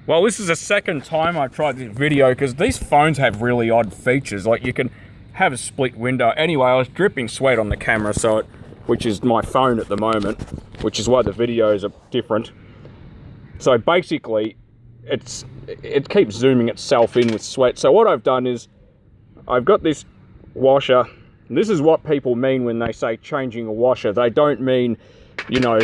Well, this is the second time I've tried this video because these phones have really odd features. Like you can have a split window. Anyway, I was dripping sweat on the camera, which is my phone at the moment, which is why the videos are different. So basically, it keeps zooming itself in with sweat. So what I've done is I've got this washer. This is what people mean when they say changing a washer. They don't mean, you know,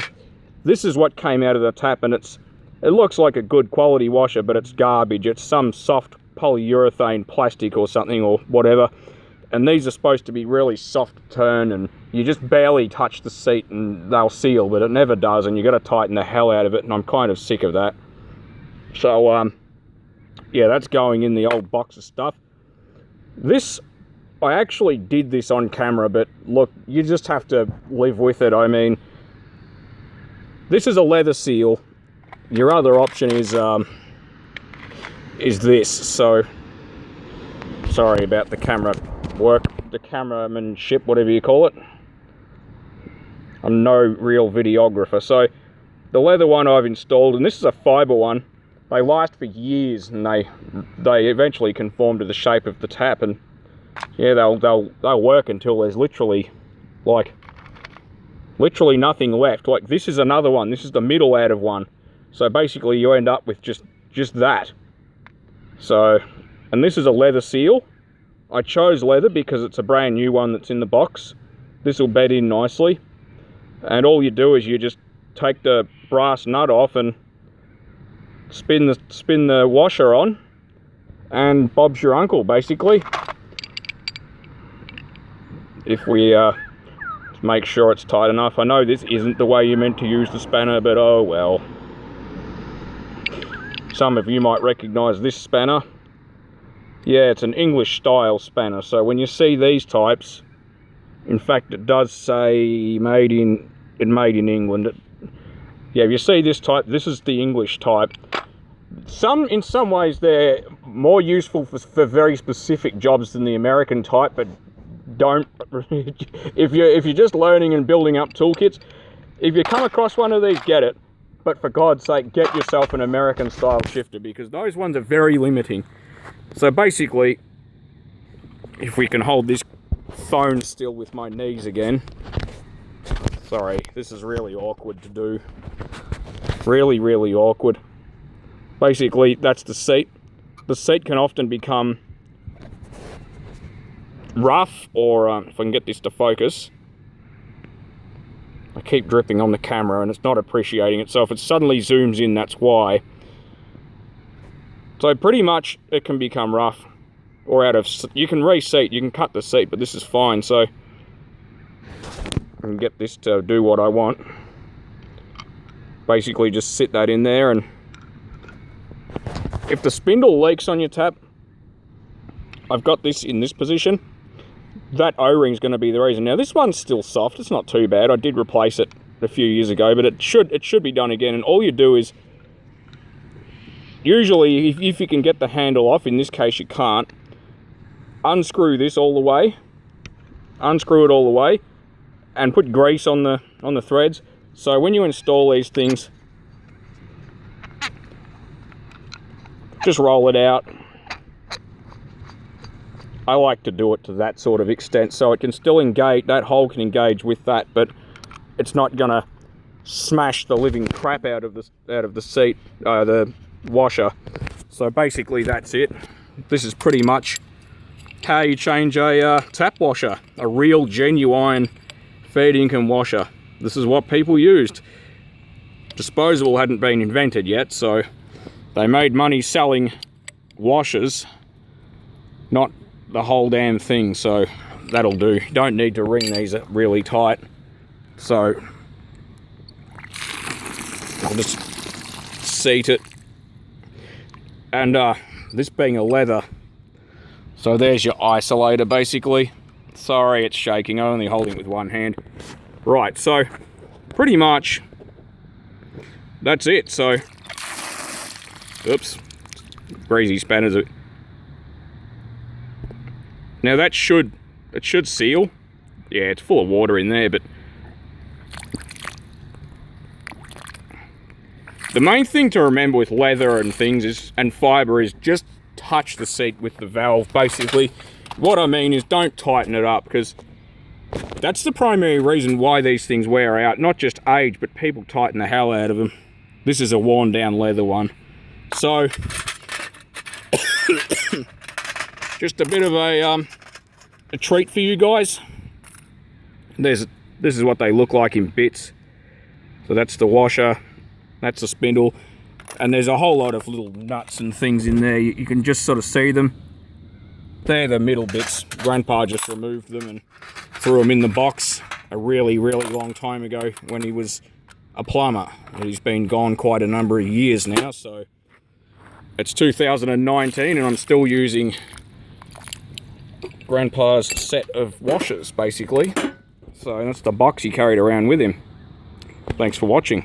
this is what came out of the tap, and it looks like a good quality washer, but it's garbage. It's some soft polyurethane plastic or something or whatever. And these are supposed to be really soft to turn, and you just barely touch the seat and they'll seal, but it never does, and you got to tighten the hell out of it, and I'm kind of sick of that. So, yeah, that's going in the old box of stuff. This, I actually did this on camera, but look, you just have to live with it. I mean, this is a leather seal. Your other option is this. So, sorry about the camera work, the cameramanship, whatever you call it. I'm no real videographer. So, the leather one I've installed, and this is a fiber one. They last for years, and they eventually conform to the shape of the tap, and yeah, they'll work until there's literally nothing left. Like this is another one. This is the middle out of one. So basically, you end up with just that. So, and this is a leather seal. I chose leather because it's a brand new one that's in the box. This will bed in nicely, and all you do is you just take the brass nut off and spin the washer on, and Bob's your uncle, basically. If we make sure it's tight enough. I know this isn't the way you're meant to use the spanner, but oh well. Some of you might recognize this spanner. Yeah, it's an English style spanner. So when you see these types, in fact it does say made in England. Yeah, if you see this type, this is the English type. In some ways they're more useful for very specific jobs than the American type, but don't if you're just learning and building up toolkits, if you come across one of these, get it. But for God's sake, get yourself an American style shifter, because those ones are very limiting. So basically, if we can hold this phone still with my knees again. Sorry, this is really awkward to do. Really, really awkward. Basically, that's the seat. The seat can often become rough, or if I can get this to focus. I keep dripping on the camera and it's not appreciating it, so if it suddenly zooms in, that's why. So pretty much it can become rough, or you can reseat, you can cut the seat, but this is fine. So I can get this to do what I want. Basically just sit that in there, and if the spindle leaks on your tap, I've got this in this position. That O-ring's going to be the reason. Now this one's still soft, it's not too bad. I did replace it a few years ago, but it should be done again. And all you do is, usually if you can get the handle off, in this case you can't, unscrew this all the way, unscrew it all the way, and put grease on the threads. So when you install these things, just roll it out. I like to do it to that sort of extent, so it can still engage, that hole can engage with that, but it's not gonna smash the living crap out of the seat, the washer. So basically that's it. This is pretty much how you change a tap washer, a real genuine fair dinkum washer. This is what people used. Disposable hadn't been invented yet, so they made money selling washers, not the whole damn thing. So that'll do. Don't need to wring these really tight. So I'll just seat it. And this being a leather, so there's your isolator basically. Sorry it's shaking, I'm only holding it with one hand. Right, so pretty much that's it. So oops, greasy spanners. Now it should seal. Yeah, it's full of water in there, but The main thing to remember with leather and things is, and fiber, is just touch the seat with the valve. Basically, what I mean is don't tighten it up, because that's the primary reason why these things wear out. Not just age, but people tighten the hell out of them. This is a worn down leather one. So, just a bit of a treat for you guys. This is what they look like in bits. So that's the washer, that's the spindle, and there's a whole lot of little nuts and things in there. You can just sort of see them. They're the middle bits. Grandpa just removed them and threw them in the box a really, really long time ago when he was a plumber. He's been gone quite a number of years now, so it's 2019 and I'm still using Grandpa's set of washers, basically. So that's the box he carried around with him. Thanks for watching.